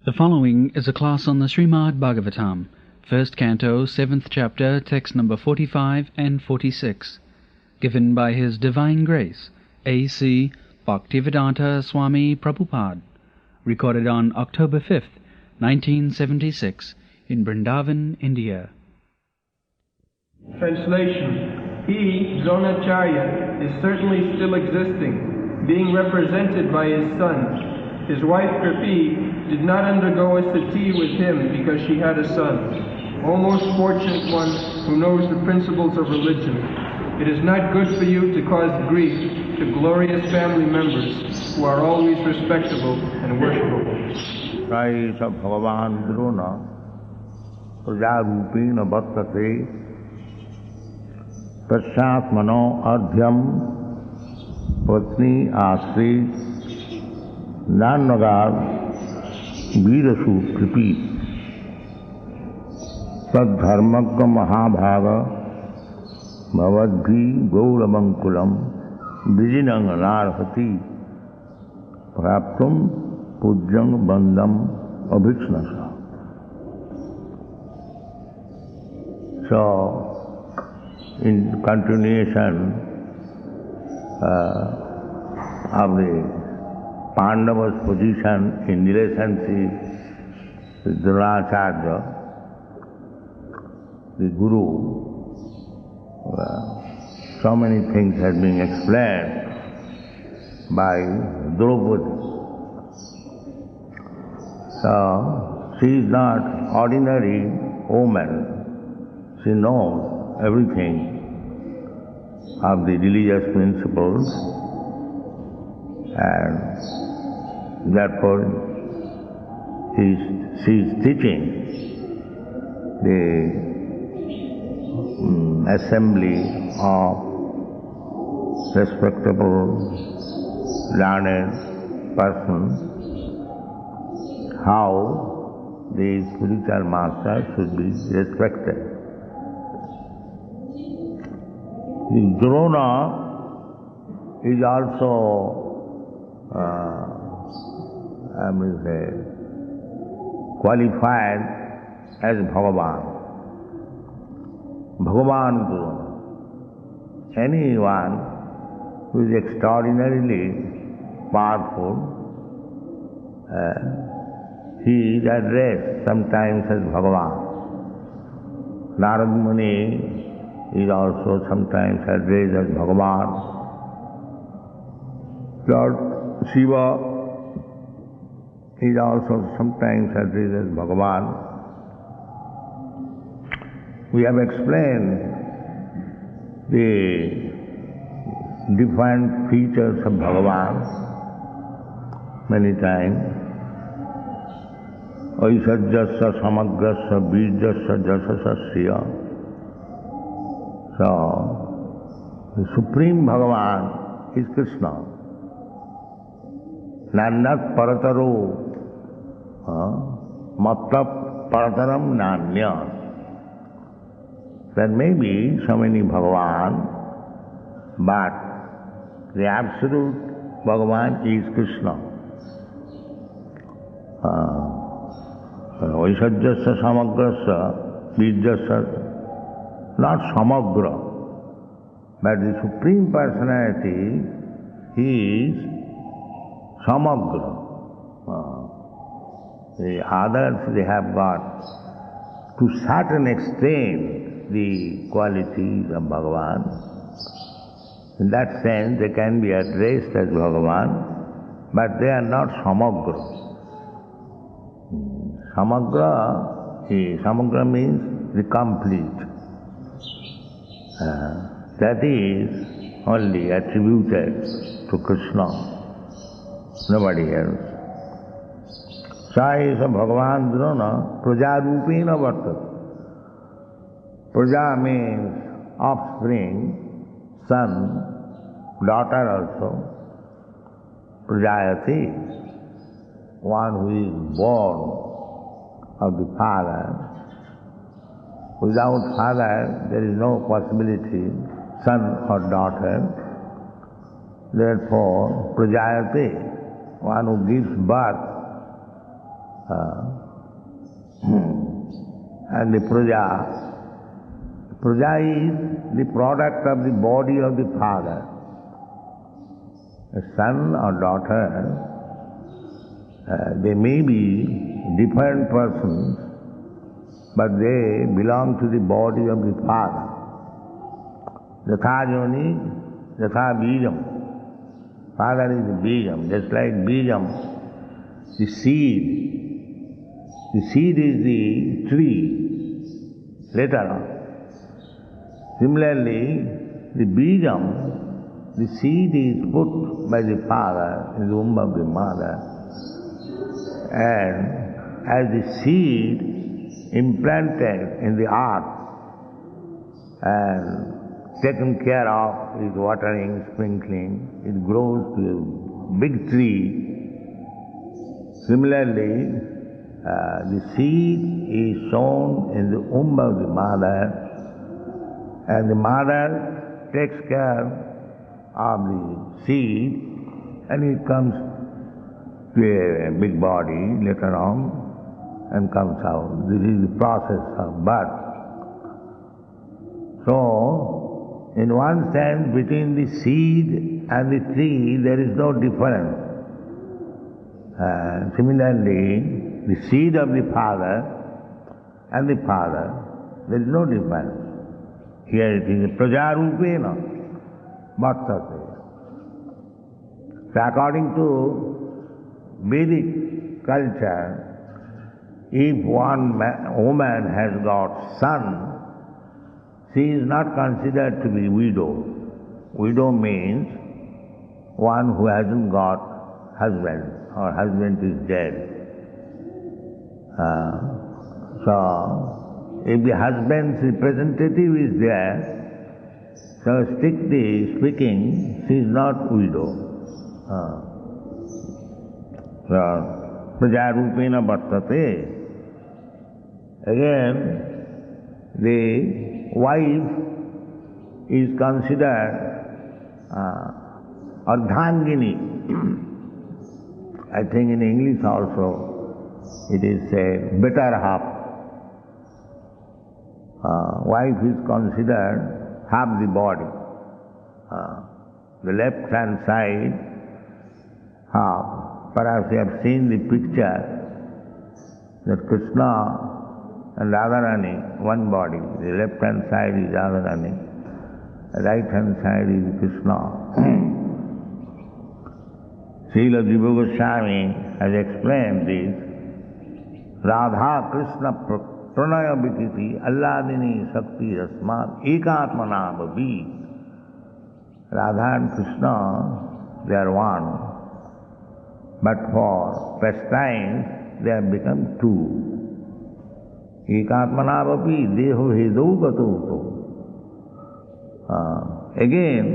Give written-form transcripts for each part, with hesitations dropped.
The following is a class on the Srimad Bhagavatam, first canto, 7th chapter, text number 45 and 46, given by His Divine Grace, A.C. Bhaktivedanta Swami Prabhupada, recorded on October 5th, 1976, in Vrindavan, India. Translation. He, Dronacharya, is certainly still existing, being represented by his son. His wife Kripi did not undergo a sati with him because she had a son. O most fortunate one who knows the principles of religion, it is not good for you to cause grief to glorious family members who are always respectable and worshipable. Sai sa Bhagavan Drona Prajarupena Bhattate Pasyatmano Adhyam Patni Asri Nanagar Virasu Kripi Tadharmagga Mahabhaga Bhavadbhi Gauramankulam Vijinang Narhati Praptum Pujjang Bandham Abhikshnasa. So, in continuation of the Pandava's position in relationship with Dronacharya, the Guru, so many things have been explained by Draupadi. So, she is not ordinary woman. She knows everything of the religious principles, and therefore she is teaching the assembly of respectable, learned persons how the spiritual master should be respected. The Drona is also qualified as Bhagavan. Bhagavan Guru. Anyone who is extraordinarily powerful, he is addressed sometimes as Bhagavan. Narad Muni is also sometimes addressed as Bhagavan. Lord Shiva is also sometimes addressed as Bhagavan. We have explained the different features of Bhagavan many times. Aisajyasya samagrasya bijasya jasasasya. So, the Supreme Bhagavan is Krishna. Nannat parataro matlab parataram nanya. There may be so many Bhagavan, but the absolute Bhagavan is Krishna. Vaisajyasya samagrasya bijasya, not samagra, but the Supreme Personality is samagra. The others, they have got to certain extent the qualities of Bhagavan. In that sense, they can be addressed as Bhagavan, but they are not samagra. Samagra means the complete. That is only attributed to Krishna, nobody else. Sai sa Bhagavan Drona Prajarupena Vartat. Praja means offspring, son, daughter also. Prajayati, one who is born of the father. Without father, there is no possibility, son or daughter. Therefore, Prajayati, one who gives birth And the praja is the product of the body of the father. A son or daughter, they may be different persons, but they belong to the body of the father. Yatha joni, yatha bijam. Father is the bijam, just like bijam, the seed. The seed is the tree, later on. Similarly, the bijam, the seed is put by the father in the womb of the mother, and as the seed implanted in the earth and taken care of with watering, sprinkling, it grows to a big tree. Similarly, the seed is sown in the womb of the mother, and the mother takes care of the seed, and it comes to a big body later on and comes out. This is the process of birth. So, in one sense, between the seed and the tree, there is no difference. Similarly, the seed of the father and the father, there is no difference. Here it is prajarupena vartate. So according to Vedic culture, if one woman has got son, she is not considered to be widow. Widow means one who hasn't got husband, or husband is dead. So, if the husband's representative is there, so strictly speaking, she is not widow. So, prajarupena vartate. Again, the wife is considered ardhangini. I think in English also it is a better half. Wife is considered half the body. The left hand side half. Perhaps you have seen the picture that Krishna and Radharani, one body. The left hand side is Radharani, the right hand side is Krishna. Srila Jiva Goswami has explained this. Radha Krishna pranaya vikiti alladini shakti rasmat ekatmana bhavi. Radha and Krishna, they are one. But for pastimes, they have become two. Ekatmana bhavi deho hedo gato. Again,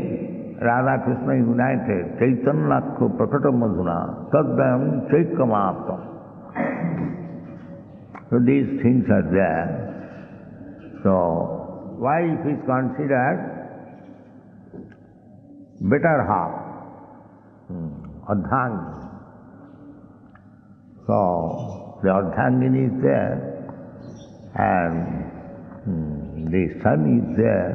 Radha Krishna united, Chaitanyakho prakata madhuna, tadvayam chaikamaptam. So these things are there. So, wife is considered better half, ardhangini. So, the ardhangini is there, and the son is there.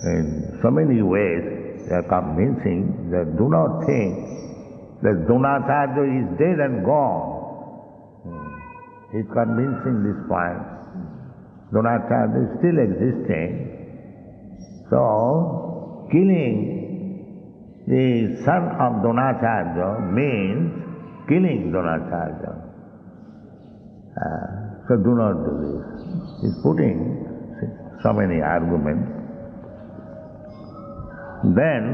In so many ways, they are convincing that do not think that Dronacharya is dead and gone. He is convincing this point. Dronacharya is still existing. So, killing the son of Dronacharya means killing Dronacharya. So do not do this. He is putting so many arguments. Then,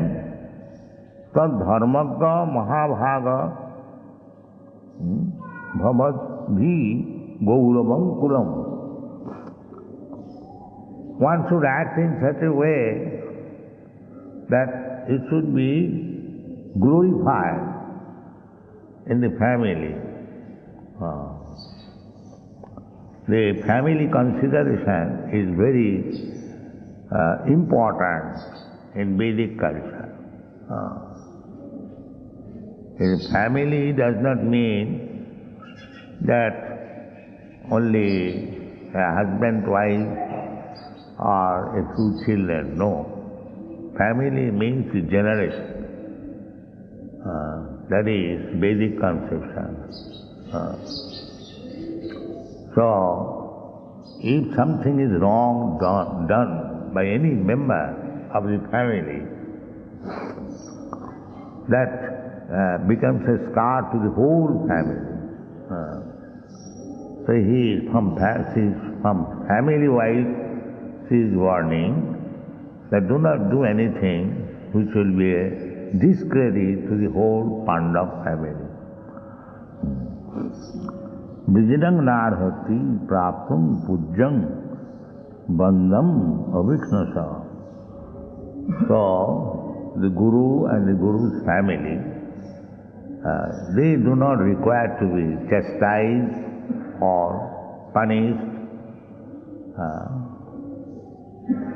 tad dharmagga mahabhaga bhavat bhi gauravam kulam. One should act in such a way that it should be glorified in the family. The family consideration is very important in Vedic culture. A family does not mean that only a husband, wife, or a few children. No. Family means generation. That is Vedic conception. So, if something is wrong done by any member of the family, that becomes a scar to the whole family. So from family-wise, she is warning that do not do anything which will be a discredit to the whole Pandav family. Vijidang narhati praptam pujjam bandham aviknasa. So, the Guru and the Guru's family, they do not require to be chastised or punished.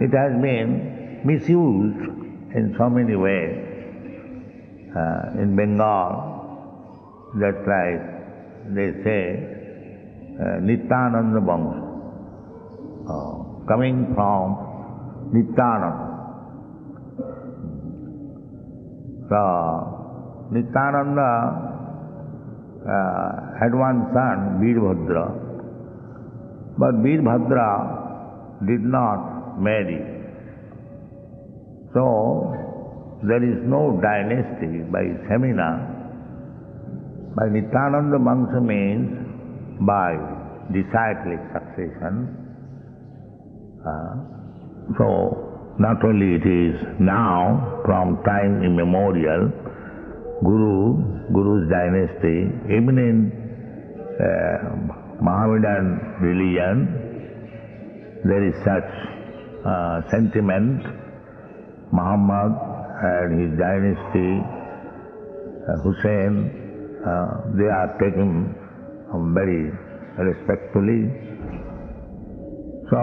It has been misused in so many ways. In Bengal, just like they say, Nityananda Vangsha, coming from Nityananda. So, Nityananda had one son, Veerbhadra, but Veerbhadra did not marry. So, there is no dynasty by Semina. By Nityananda Vangsha means by disciplic succession. So, not only it is now, from time immemorial, Guru's dynasty, even in Mohammedan religion, there is such sentiment. Muhammad and his dynasty, Hussein, they are taken very respectfully. So,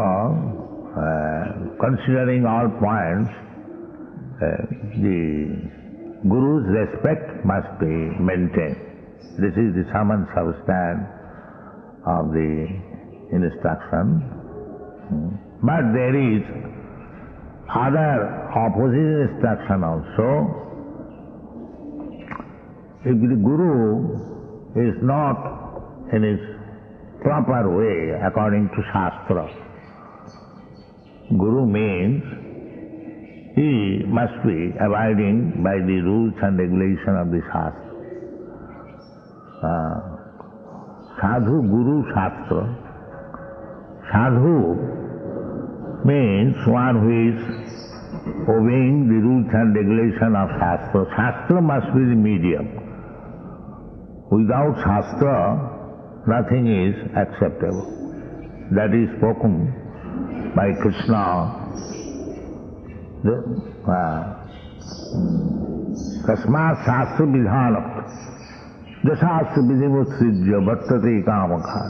considering all points, the Guru's respect must be maintained. This is the sum and substance of the instruction. But there is other opposite instruction also. If the Guru is not in his proper way according to Shastra, Guru means he must be abiding by the rules and regulations of the Shastra. Sadhu, Guru, Shastra. Sadhu means one who is obeying the rules and regulations of Shastra. Shastra must be the medium. Without Shastra, nothing is acceptable. That is spoken by Krishna. Kasmat Shastra Vidhanam Jasastra Vidhimutsrijya Bhattate Kamakha.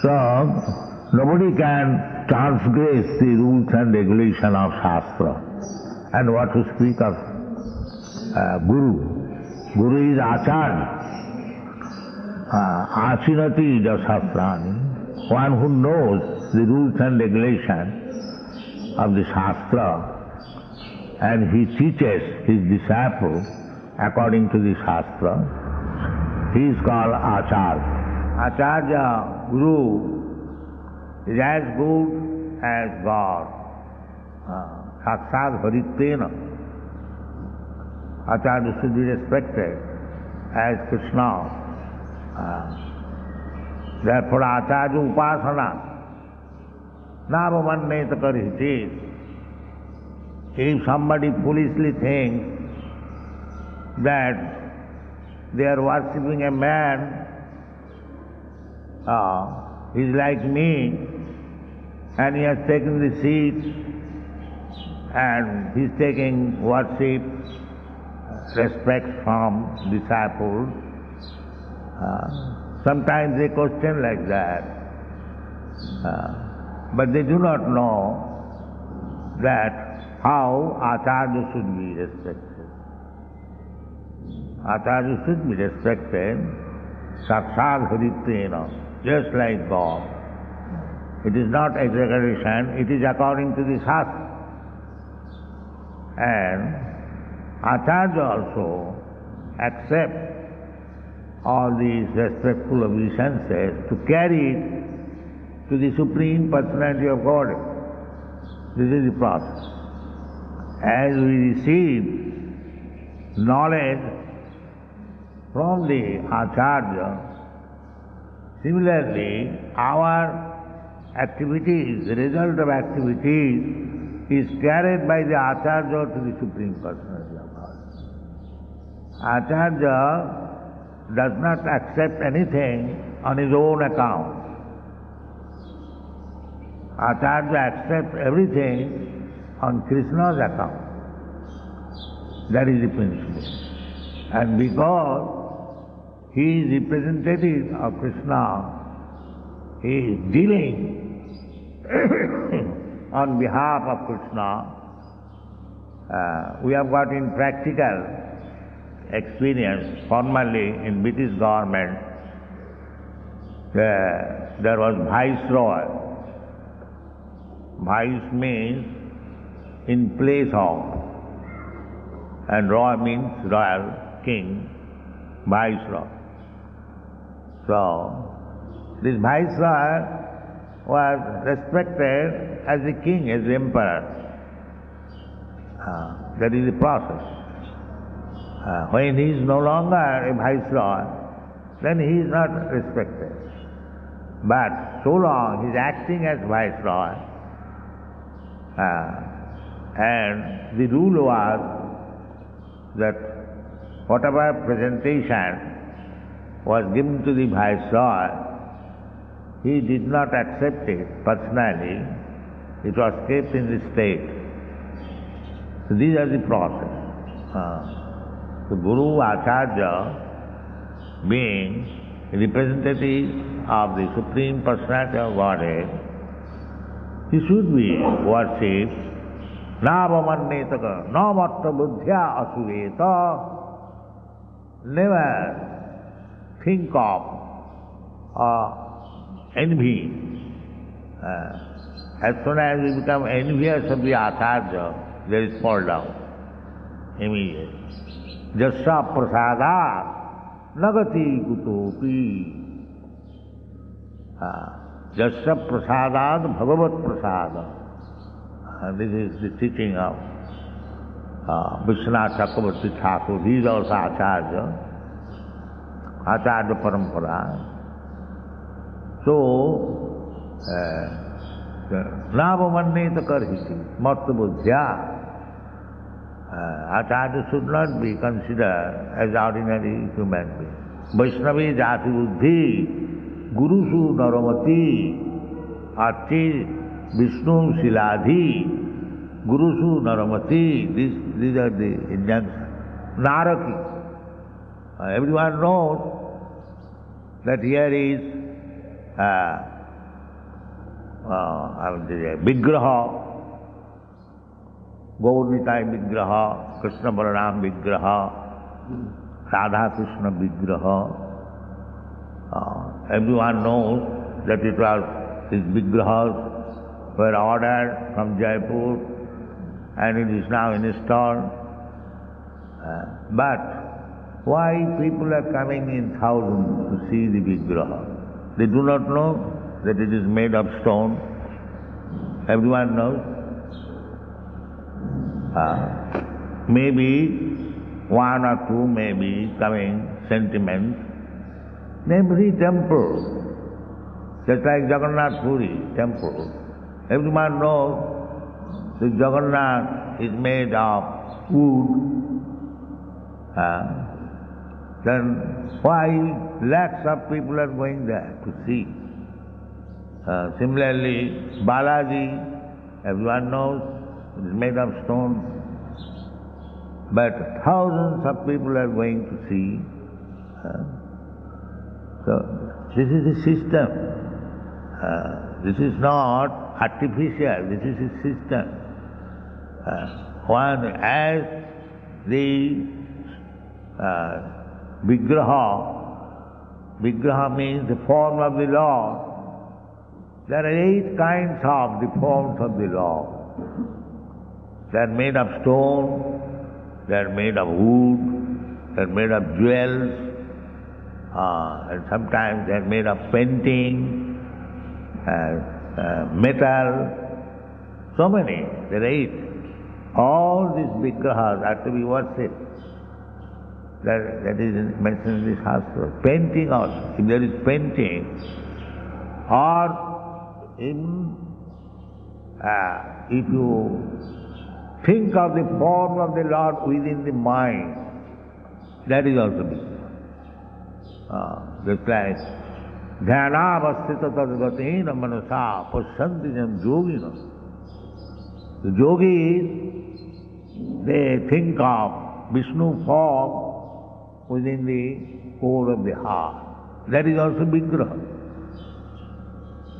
So, nobody can transgress the rules and regulations of Shastra. And what to speak of Guru? Guru is Acharya. Achinati Jasastrani. One who knows the rules and regulations of the Shastra, and he teaches his disciples according to the Shastra, he is called Acharya. Acharya, Guru, is as good as God. Sakshat Haritena. Acharya should be respected as Krishna. Therefore, Acharya Upasana Navamanneta Karihiti. If somebody foolishly thinks that they are worshipping a man, he's like me, and he has taken the seat, and he's taking worship, respect from disciples. Sometimes they question like that, but they do not know that how Acharya should be respected. Acharya should be respected saksad haritvena, just like God. It is not exaggeration, it is according to the Shastra. And Acharya also accept all these respectful obeisances to carry it to the Supreme Personality of Godhead. This is the process. As we receive knowledge from the Acharya, similarly our activities, the result of activities is carried by the Acharya to the Supreme Personality of Godhead. Acharya does not accept anything on his own account. Acharya accepts everything on Krishna's account. That is the principle. And because he is representative of Krishna, he is dealing on behalf of Krishna. We have got in practical experience, formerly in British government, there was Viceroy. Vice means in place of, and Roy means royal, king, Viceroy. So, this Viceroy was respected as the king, as the emperor. That is the process. When he is no longer a Viceroy, then he is not respected. But so long he is acting as Viceroy, and the rule was that whatever presentation was given to the Viceroy, he did not accept it personally. It was kept in the state. So these are the process. The Guru Acharya, being representative of the Supreme Personality of Godhead, he should be worshipped. Navamannetaka, namatta buddhya asuveta. Never think of envy. As soon as we become envious of the Acharya, there is fall down immediately. Jasya prasada nagati kutopi. Jasya prasadad bhagavat prasada. This is the teaching of Vishwanath Chakravarti Thakur. He is also Acharya, Acharya Parampara. So, Navamanneta karhiti, matta buddhya. Acharya should not be considered as ordinary human being. Vaishnavi jati buddhi, gurusu naramati, archi Vishnu Siladhi, Gurusu Naramati, these are the injunctions. Naraki. Everyone knows that here is Vigraha, Gaurnitai Vigraha, Krishna Balaram Vigraha, Radha Krishna Vigraha. Everyone knows that it was these Vigrahas were ordered from Jaipur and it is now installed. But why people are coming in thousands to see the Vigraha? They do not know that it is made of stone. Everyone knows. Maybe one or two may be coming sentiments. In every temple, just like Jagannath Puri temple, everyone knows that Jagannath is made of wood. Then why lakhs of people are going there to see? Similarly, Balaji, everyone knows, it is made of stone. But thousands of people are going to see. So this is a system. This is not artificial, this is a system. As the Vigraha Vigraha means the form of the Lord. There are 8 kinds of the forms of the Lord. They are made of stone, they are made of wood, they are made of jewels, and sometimes they are made of painting, metal, so many, there are 8. All these vigrahas are to be worshipped. That is mentioned in the Shastra. Painting also, if there is painting, or if you think of the form of the Lord within the mind, that is also vigraha. Just like dhyanavastita tadgatena manasa pasyantinam yogina. The yogis, they think of Vishnu form within the core of the heart. That is also vigraha.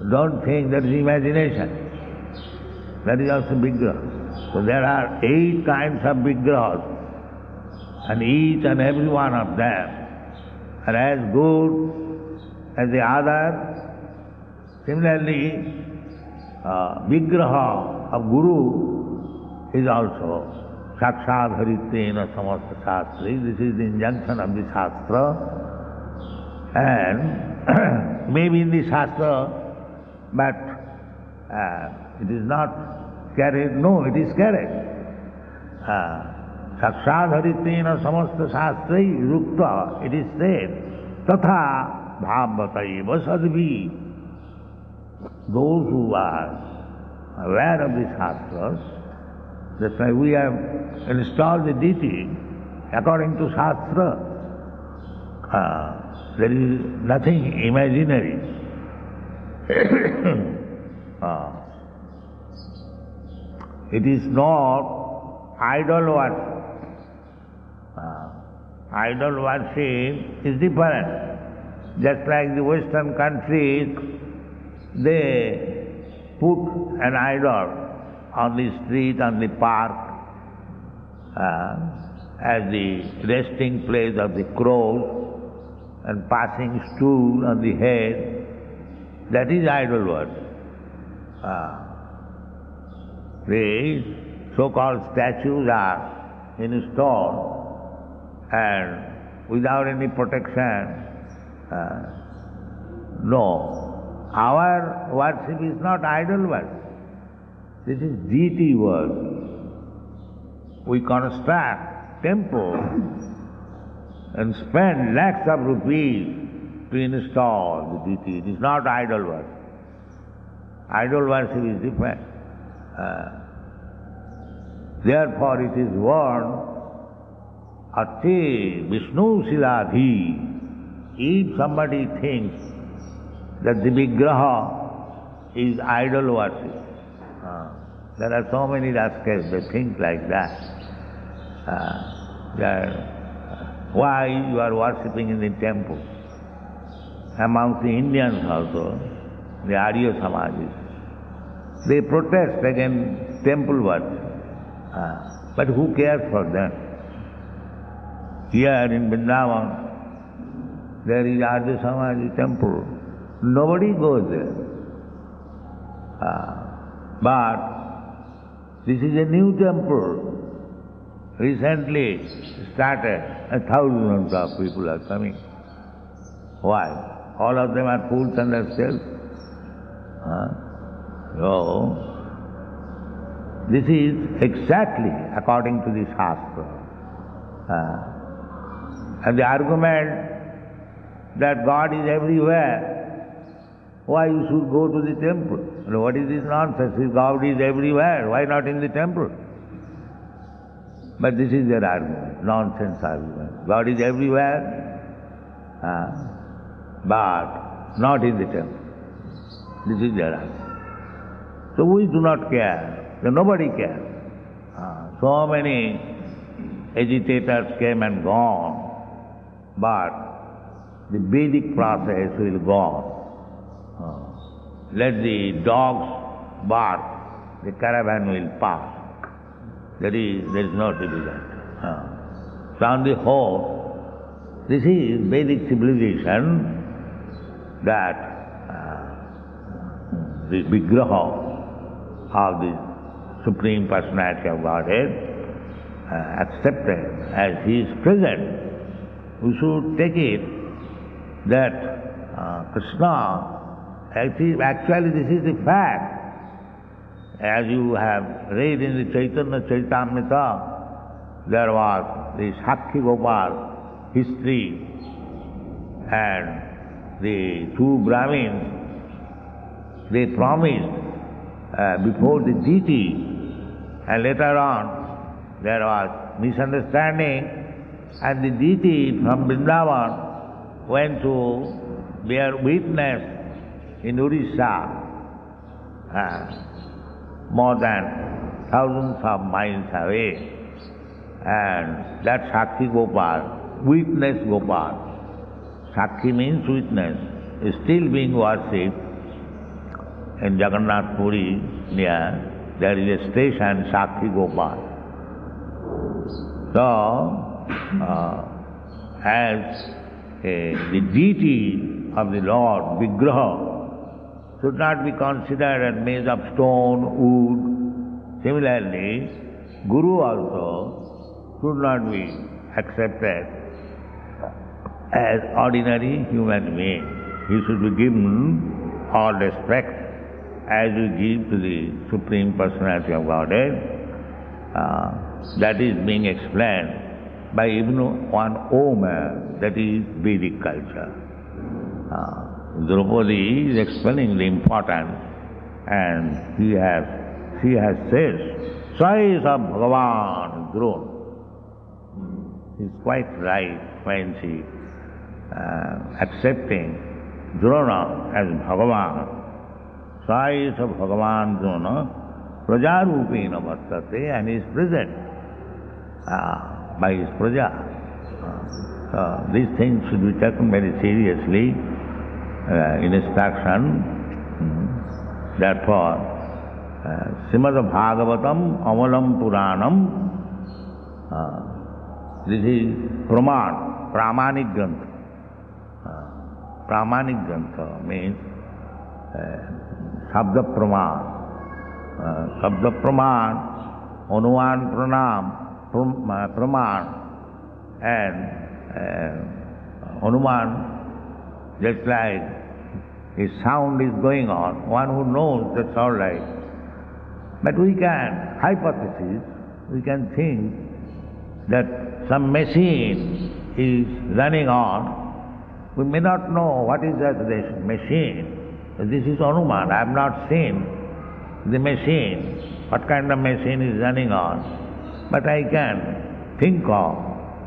Don't think that is imagination. That is also vigraha. So there are 8 kinds of vigrahas, and each and every one of them are as good as the other. Similarly, vigraha of Guru is also Sakshat Haritena Samasta Shastri. This is the injunction of the Shastra. And maybe in the Shastra, but it is not carried. No, it is carried. Sakshat Haritena Samasta Shastri Rukta, it is said, Tatha Bhavataiva Sadvi. Those who are aware of the Shastras, that's why we have installed the Deity according to Shastra. There is nothing imaginary. It is not idol worship. Idol worship is different. Just like the Western countries, they put an idol on the street, on the park, as the resting place of the crows, and passing stool on the head. That is idol worship. The so-called statues are installed and without any protection. No, our worship is not idol worship. This is deity worship. We construct temple and spend lakhs of rupees to install the deity. It is not idol worship. Idol worship is different. Therefore it is warned, Ate Vishnu Siladhi. If somebody thinks that the vigraha is idol worship, there are so many rascals, they think like that. Why you are worshipping in the temple? Among the Indians also, the Arya Samajis, they protest against temple worship. But who cares for them? Here in Vrindavan, there is Arya Samaji temple. Nobody goes there. But this is a new temple, recently started, and thousands of people are coming. Why? All of them are fools and themselves. So, this is exactly according to the Shastra. And the argument that God is everywhere, why you should go to the temple? What is this nonsense? If God is everywhere, why not in the temple? But this is their argument, nonsense argument. God is everywhere, but not in the temple. This is their argument. So we do not care. So nobody cares. So many agitators came and gone, but the Vedic process will go on. Let the dogs bark, the caravan will pass. There is no division. So on the whole, this is Vedic civilization, that the Vigraha of the Supreme Personality of Godhead accepted as He is present. We should take it that Krishna, actually this is the fact. As you have read in the Chaitanya Charitamrita, there was the Sakhi Gopal history, and the two Brahmins, they promised before the deity, and later on there was misunderstanding, and the deity from Vrindavan went to bear witness in Orissa, more than thousands of miles away, and that Sakhi Gopal, witness Gopal, Sakhi means witness, is still being worshipped in Jagannath Puri near. There is a station, Sakhi Gopal. So, as the deity of the Lord, Vigraha, should not be considered as made of stone, wood. Similarly, Guru also should not be accepted as ordinary human being. He should be given all respect as we give to the Supreme Personality of Godhead. That is being explained by even one Om, that is Vedic culture. Draupadi is explaining the importance, and she has said, Choice of Bhagavan Drona. It's quite right when she accepting Drona as Bhagavan. Choice of Bhagavan Drona, Prajarupena Vartate, and is present by his Praja. So these things should be taken very seriously in instruction. Therefore, Srimad Bhagavatam Amalam Puranam, this is Praman, Pramanik Grantha. Pramanik Grantha means Sabda Praman. Sabda Praman, Anuman Pranam, Praman, and Anuman, just like his sound is going on, one who knows that's all right. But we can, hypothesis, we can think that some machine is running on. We may not know what is that machine. This is Anuman. I have not seen the machine, what kind of machine is running on. But I can think of,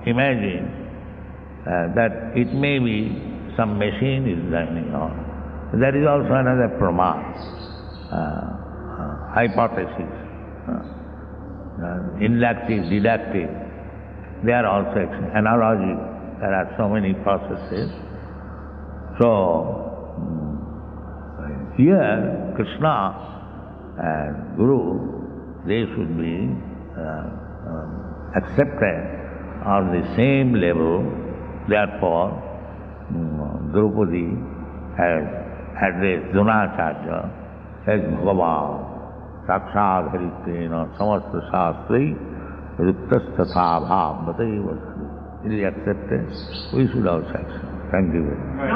imagine that it may be some machine is running on. That is also another praman, hypothesis. Inductive, deductive, they are also analogy. There are so many processes. So, here Krishna and Guru, they should be accepted on the same level. Therefore, Draupadi has addressed Dronacharya as Bhagavan, Sakshat Haritena Samasta Shastri Ruktastatha Bhav Bataiva. It is accepted. We should also accept. Thank you very much.